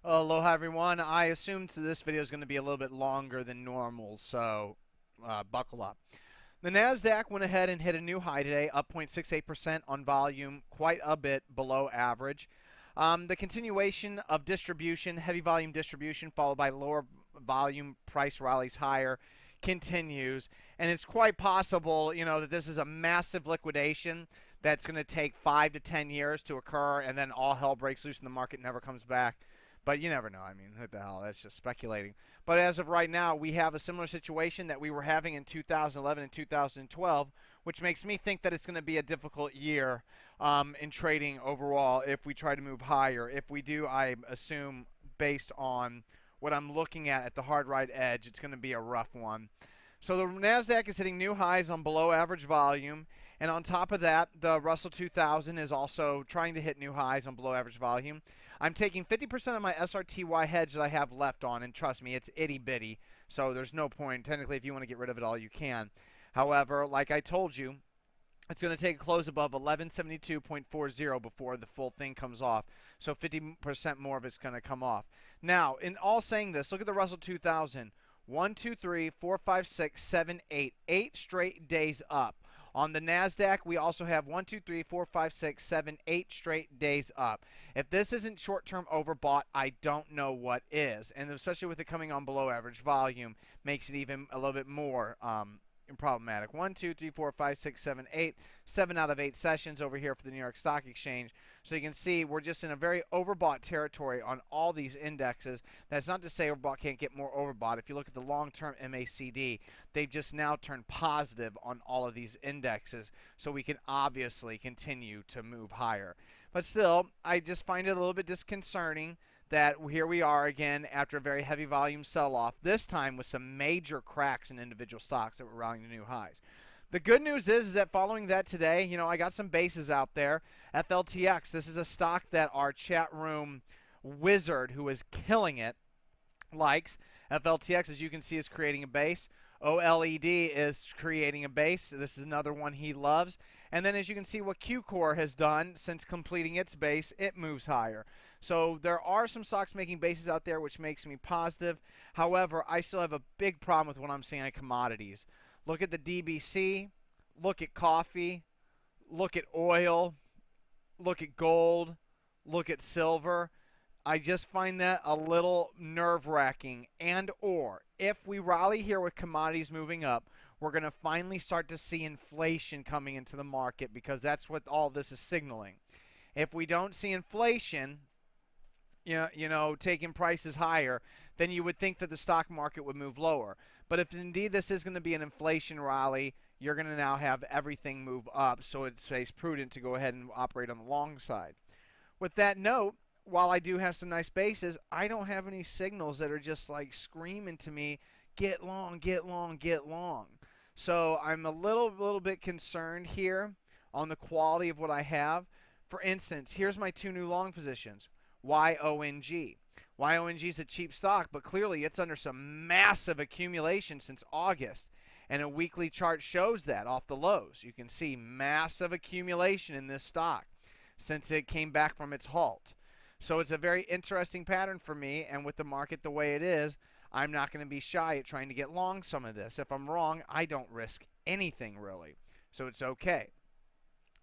Aloha everyone. I assumed this video is going to be a little bit longer than normal, so buckle up. The Nasdaq went ahead and hit a new high today, up 0.68% on volume, quite a bit below average. The continuation of distribution, heavy volume distribution, followed by lower volume price rallies higher, continues, and it's quite possible, that this is a massive liquidation that's going to take 5 to 10 years to occur, and then all hell breaks loose and the market never comes back. But you never know. I mean, what the hell? That's just speculating. But as of right now, we have a similar situation that we were having in 2011 and 2012, which makes me think that it's going to be a difficult year in trading overall if we try to move higher. If we do, I assume, based on what I'm looking at the hard right edge, it's going to be a rough one. So the Nasdaq is hitting new highs on below average volume, and on top of that, the Russell 2000 is also trying to hit new highs on below average volume. I'm taking 50% of my SRTY hedge that I have left on, and trust me, it's itty bitty, so there's no point. Technically, if you want to get rid of it all, you can. However, like I told you, it's going to take a close above 1172.40 before the full thing comes off. So 50% more of it's going to come off. Now, in all saying this, look at the Russell 2000. 1, 2, 3, 4, 5, 6, 7, 8. 8 straight days up. On the Nasdaq, we also have 1, 2, 3, 4, 5, 6, 7, 8 straight days up. If this isn't short-term overbought, I don't know what is. And especially with it coming on below average volume, makes it even a little bit more problematic. 1, 2, 3, 4, 5, 6, 7, 8. 7 out of 8 sessions over here for the New York Stock Exchange. So you can see we're just in a very overbought territory on all these indexes. That's not to say overbought can't get more overbought. If you look at the long-term MACD, they've just now turned positive on all of these indexes. So we can obviously continue to move higher. But still, I just find it a little bit disconcerting that here we are again after a very heavy volume sell-off, this time with some major cracks in individual stocks that were rounding to new highs. The good news is that following that today, I got some bases out there. FLTX, this is a stock that our chat room wizard, who is killing it, likes. FLTX, as you can see, is creating a base. OLED is creating a base. This is another one he loves. And then as you can see what QCore has done since completing its base, it moves higher. So there are some stocks making bases out there, which makes me positive. However, I still have a big problem with what I'm seeing on commodities. Look at the DBC, look at coffee, look at oil, look at gold, look at silver. I just find that a little nerve-wracking. And or if we rally here with commodities moving up, we're going to finally start to see inflation coming into the market, because that's what all this is signaling. If we don't see inflation, taking prices higher, then you would think that the stock market would move lower. But if indeed this is going to be an inflation rally, you're going to now have everything move up, so it stays prudent to go ahead and operate on the long side. With that note, while I do have some nice bases, I don't have any signals that are just like screaming to me, get long, get long, get long. So I'm a little bit concerned here on the quality of what I have. For instance, here's my 2 new long positions. YONG. YONG is a cheap stock, but clearly it's under some massive accumulation since August. And a weekly chart shows that off the lows. You can see massive accumulation in this stock since it came back from its halt. So it's a very interesting pattern for me, and with the market the way it is, I'm not going to be shy at trying to get long some of this. If I'm wrong, I don't risk anything really. So it's okay.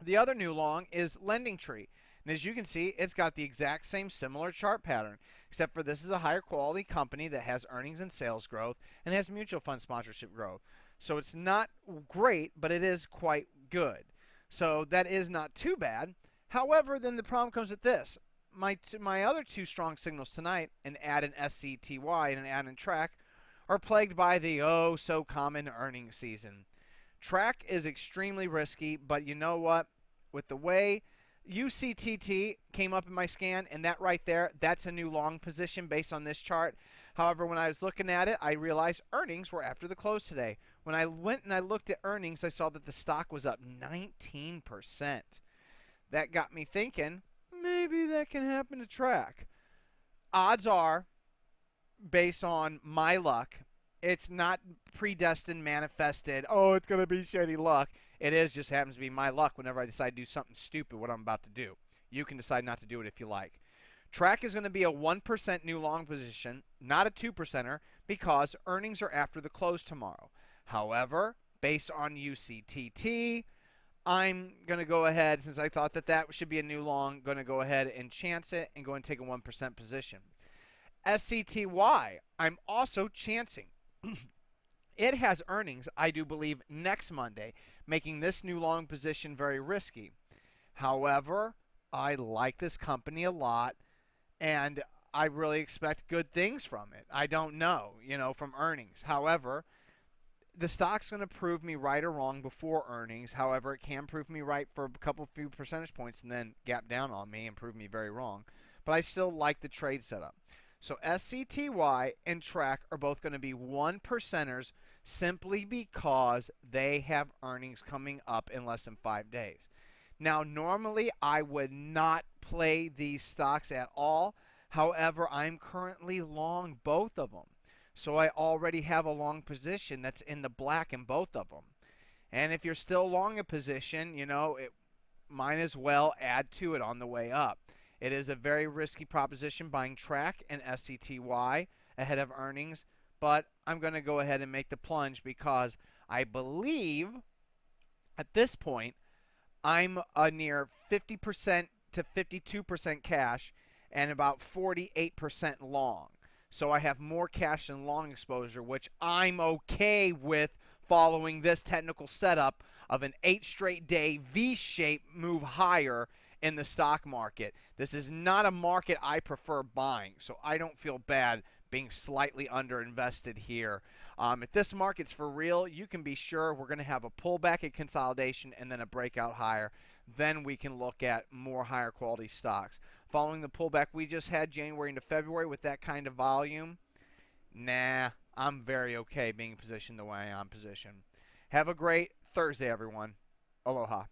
The other new long is LendingTree. And as you can see, it's got the exact same similar chart pattern, except for this is a higher quality company that has earnings and sales growth and has mutual fund sponsorship growth. So it's not great, but it is quite good. So that is not too bad. However, then the problem comes at this. My other 2 strong signals tonight, an add in SCTY and an add in TRAC, are plagued by the oh so common earnings season. TRAC is extremely risky, but you know what? With the way UCTT came up in my scan, and that right there, that's a new long position based on this chart. However, when I was looking at it, I realized earnings were after the close today. When I went and I looked at earnings, I saw that the stock was up 19%. That got me thinking, maybe that can happen to TRAC. Odds are, based on my luck, it's not predestined, manifested, oh, it's going to be shitty luck. It is, just happens to be my luck whenever I decide to do something stupid, what I'm about to do. You can decide not to do it if you like. Track is going to be a 1% new long position, not a 2%er, because earnings are after the close tomorrow. However, based on UCTT, I'm going to go ahead, since I thought that should be a new long, going to go ahead and chance it and go and take a 1% position. SCTY, I'm also chancing. It has earnings, I do believe, next Monday, making this new long position very risky. However, I like this company a lot, and I really expect good things from it. I don't know, from earnings. However, the stock's going to prove me right or wrong before earnings. However, it can prove me right for a few percentage points and then gap down on me and prove me very wrong. But I still like the trade setup. So SCTY and Track are both going to be 1%ers simply because they have earnings coming up in less than 5 days. Now, normally I would not play these stocks at all. However, I'm currently long both of them. So I already have a long position that's in the black in both of them. And if you're still long a position, it might as well add to it on the way up. It is a very risky proposition buying Track and SCTY ahead of earnings, but I'm going to go ahead and make the plunge because I believe at this point I'm a near 50% to 52% cash and about 48% long. So I have more cash than long exposure, which I'm okay with following this technical setup of an 8 straight day V-shaped move higher in the stock market. This is not a market I prefer buying, so I don't feel bad being slightly underinvested here. If this market's for real, you can be sure we're going to have a pullback at consolidation and then a breakout higher. Then we can look at more higher quality stocks. Following the pullback we just had January into February with that kind of volume, nah, I'm very okay being positioned the way I'm positioned. Have a great Thursday, everyone. Aloha.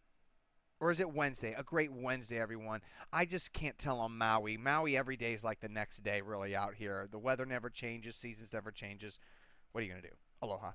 Or is it Wednesday? A great Wednesday, everyone. I just can't tell on Maui. Maui every day is like the next day really out here. The weather never changes. Seasons never changes. What are you going to do? Aloha.